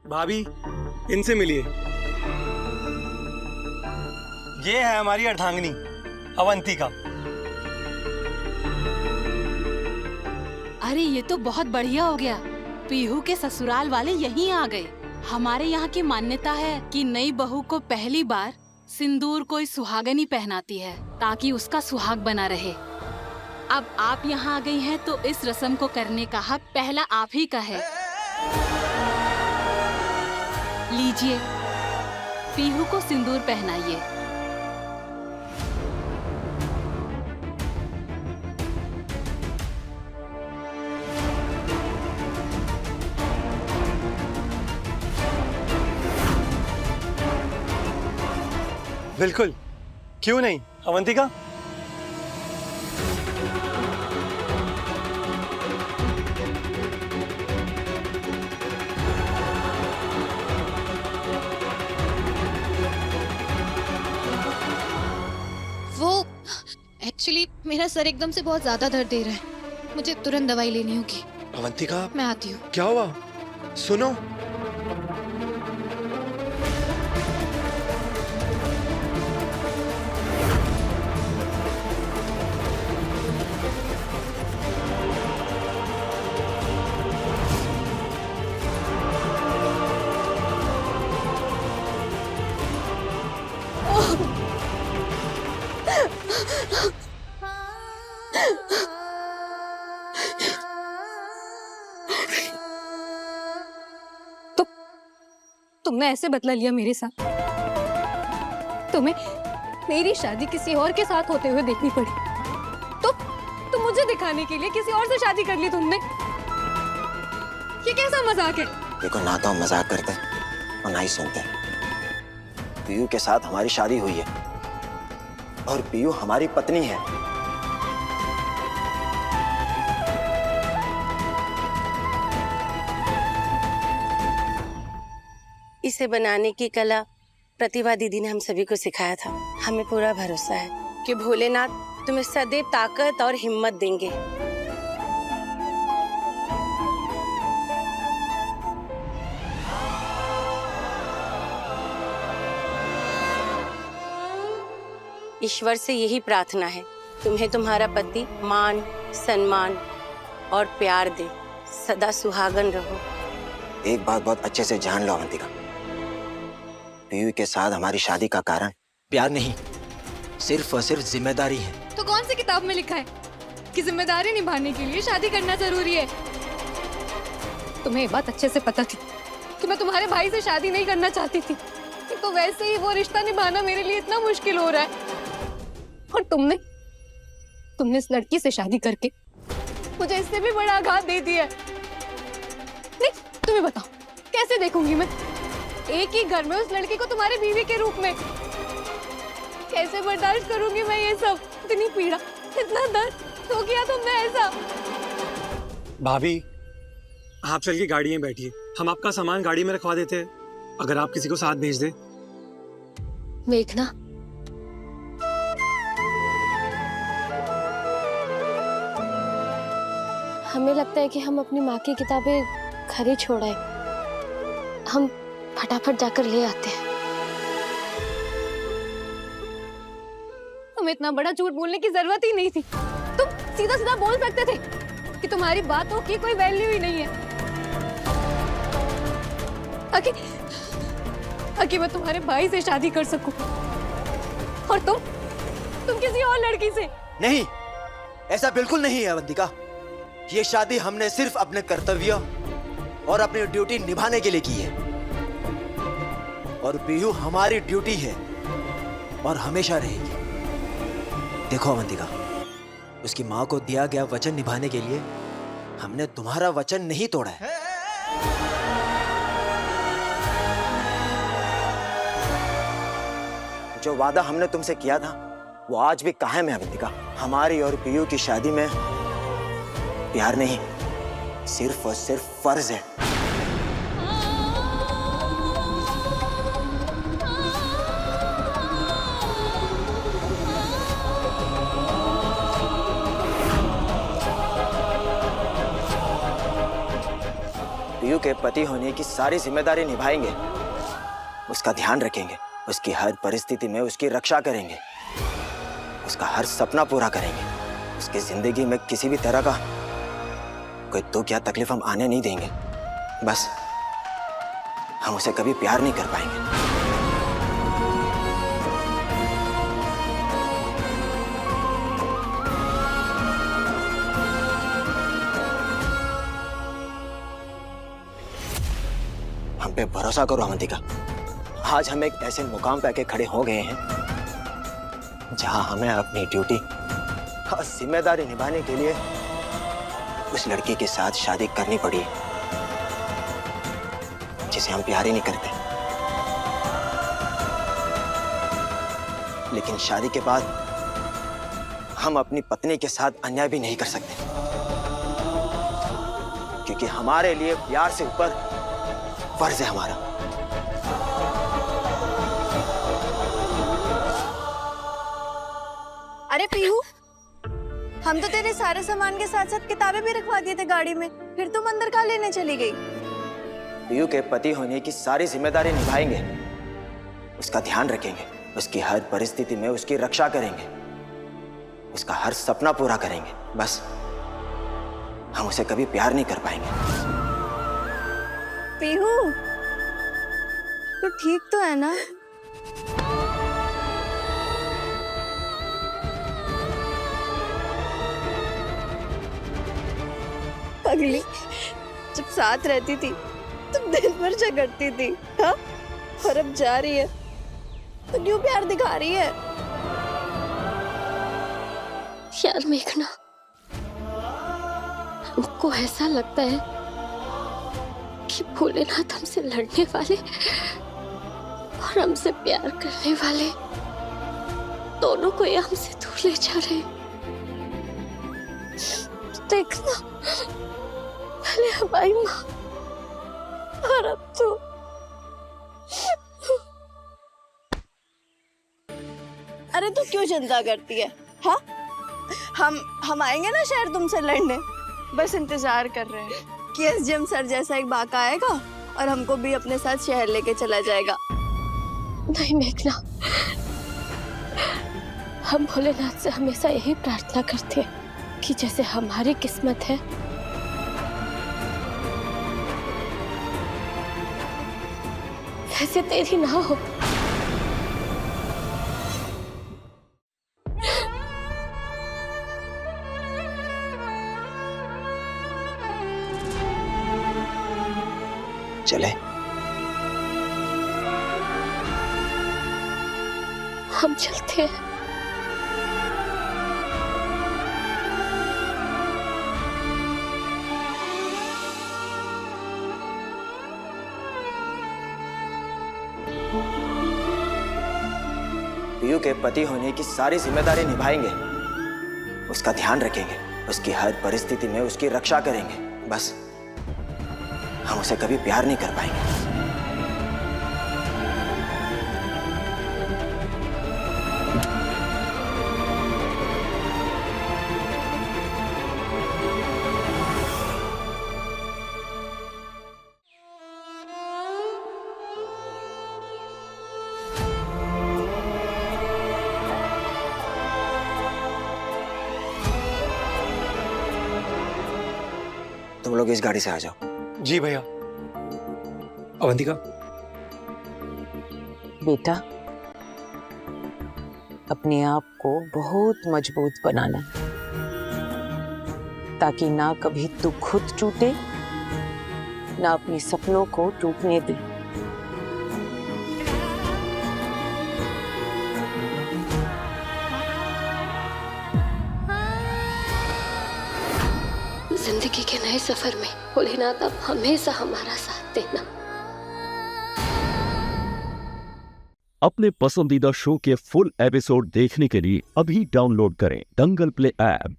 भाभी, इनसे मिलिए। ये है हमारी अर्धांगिनी अवंतिका। अरे ये तो बहुत बढ़िया हो गया, पीहू के ससुराल वाले यहीं आ गए। हमारे यहाँ की मान्यता है कि नई बहू को पहली बार सिंदूर कोई सुहागनी पहनाती है ताकि उसका सुहाग बना रहे। अब आप यहाँ आ गई हैं तो इस रस्म को करने का हक पहला आप ही का है। लीजिए, पीहू को सिंदूर पहनाइए। बिल्कुल, क्यों नहीं अवंतिका। वो एक्चुअली मेरा सर एकदम से बहुत ज्यादा दर्द दे रहा है, मुझे तुरंत दवाई लेनी होगी। अवंतिका, मैं आती हूँ। क्या हुआ? सुनो। तुमने ऐसे बदला लिया मेरे साथ। तुम्हें मेरी शादी किसी और के साथ होते हुए देखनी पड़ी, तो मुझे दिखाने के लिए किसी और से शादी कर ली तुमने। ये कैसा मजाक है? देखो, ना तो हम मजाक करते और ना ही सुनते। पीयू के साथ हमारी शादी हुई है और पीयू हमारी पत्नी है। इसे बनाने की कला प्रतिभा दीदी ने हम सभी को सिखाया था। हमें पूरा भरोसा है कि भोलेनाथ तुम्हें सदैव ताकत और हिम्मत देंगे। ईश्वर से यही प्रार्थना है, तुम्हें तुम्हारा पति मान, सम्मान और प्यार दे, सदा सुहागन रहो। एक बात बहुत अच्छे से जान लो अवंतिका, पीयू के साथ हमारी शादी का कारण प्यार नहीं, सिर्फ और सिर्फ जिम्मेदारी है। तो कौन सी किताब में लिखा है कि जिम्मेदारी निभाने के लिए शादी करना जरूरी है? तुम्हें ये बात अच्छे से पता थी कि मैं तुम्हारे भाई से शादी नहीं करना चाहती थी, तो वैसे ही वो रिश्ता निभाना मेरे लिए इतना मुश्किल हो रहा है। और तुमने इस लड़की से शादी करके मुझे इससे भी बड़ा आघात दे दिया है। नहीं, तुम्हें बताओ कैसे देखूंगी मैं एक ही घर में उस लड़की को तुम्हारे बीवी के रूप में? कैसे बर्दाश्त करूंगी मैं ये सब? इतनी पीड़ा, इतना दर्द, तो किया तुमने ऐसा? भाभी, आप चल के गाड़ी में बैठिए, हम आपका सामान गाड़ी में रखवा देते हैं, अगर आप किसी को साथ भेज दे। मेघना, हमें लगता है कि हम अपनी माँ की किताबें घर ही छोड़ आए। हम फटाफट जाकर ले आते हैं। तुम्हें इतना बड़ा झूठ बोलने की जरूरत ही नहीं थी। तुम सीधा सीधा बोल सकते थे कि तुम्हारी बातों की कोई वैल्यू ही नहीं है। ताकि मैं तुम्हारे भाई से शादी कर सकूं, और तुम किसी और लड़की से। नहीं, ऐसा बिल्कुल नहीं है अवंतिका। ये शादी हमने सिर्फ अपने कर्तव्य और अपनी ड्यूटी निभाने के लिए की है, और पीयू हमारी ड्यूटी है और हमेशा रहेगी। देखो अवंतिका, उसकी माँ को दिया गया वचन निभाने के लिए हमने तुम्हारा वचन नहीं तोड़ा है। जो वादा हमने तुमसे किया था वो आज भी कायम है अवंतिका। हमारी और पीयू की शादी में प्यार नहीं, सिर्फ और सिर्फ फर्ज है। पीयू पीयू के पति होने की सारी जिम्मेदारी निभाएंगे, उसका ध्यान रखेंगे, उसकी हर परिस्थिति में उसकी रक्षा करेंगे, उसका हर सपना पूरा करेंगे, उसकी जिंदगी में किसी भी तरह का कोई दुख या तकलीफ हम आने नहीं देंगे। बस हम उसे कभी प्यार नहीं कर पाएंगे। हम पे भरोसा करो अवंतिका। आज हम एक ऐसे मुकाम पे आके खड़े हो गए हैं जहां हमें अपनी ड्यूटी और जिम्मेदारी निभाने के लिए उस लड़की के साथ शादी करनी पड़ी जिसे हम प्यार ही नहीं करते। लेकिन शादी के बाद हम अपनी पत्नी के साथ अन्याय भी नहीं कर सकते, क्योंकि हमारे लिए प्यार से ऊपर फर्ज है हमारा। अरे पीहू, हम तो तेरे सारे सामान के साथ साथ किताबें भी रखवा दिए थे गाड़ी में, फिर तुम अंदर कहाँ लेने चली गई? पीयू के पति होने की सारी जिम्मेदारी निभाएंगे, उसका ध्यान रखेंगे, उसकी हर परिस्थिति में उसकी रक्षा करेंगे, उसका हर सपना पूरा करेंगे। बस हम उसे कभी प्यार नहीं कर पाएंगे। पीहू, तो ठीक तो है ना? पगली, जब साथ रहती थी तुम दिन भर झगड़ती थी, हाँ? और अब जा रही है तो क्यों प्यार दिखा रही है? यार मेघना, हमको ऐसा लगता है कि भोलेनाथ हमसे लड़ने वाले और हमसे प्यार करने वाले दोनों को ये हमसे दूर ले जा रहे हैं। देखना, पहले हमारी माँ और अब तो अरे तू क्यों चिंता करती है? हाँ, हम आएंगे ना शहर तुमसे लड़ने। बस इंतजार कर रहे हैं कि एसडीएम सर जैसा एक बाका आएगा और हमको भी अपने साथ शहर लेके चला जाएगा। नहीं मेघना, हम भोलेनाथ से हमेशा यही प्रार्थना करते हैं कि जैसे हमारी किस्मत है वैसे तेरी ना हो। चले, हम चलते हैं। पीयू के पति होने की सारी जिम्मेदारी निभाएंगे, उसका ध्यान रखेंगे, उसकी हर परिस्थिति में उसकी रक्षा करेंगे। बस हम उसे कभी प्यार नहीं कर पाएंगे। तुम लोग इस गाड़ी से आ जाओ। जी भैया। अवंतिका, बेटा, अपने आप को बहुत मजबूत बनाना, ताकि ना कभी तू खुद टूटे, ना अपने सपनों को टूटने दे। जिंदगी के नए सफर में भोलेनाथ अब हमेशा हमारा साथ देना। अपने पसंदीदा शो के फुल एपिसोड देखने के लिए अभी डाउनलोड करें दंगल प्ले ऐप।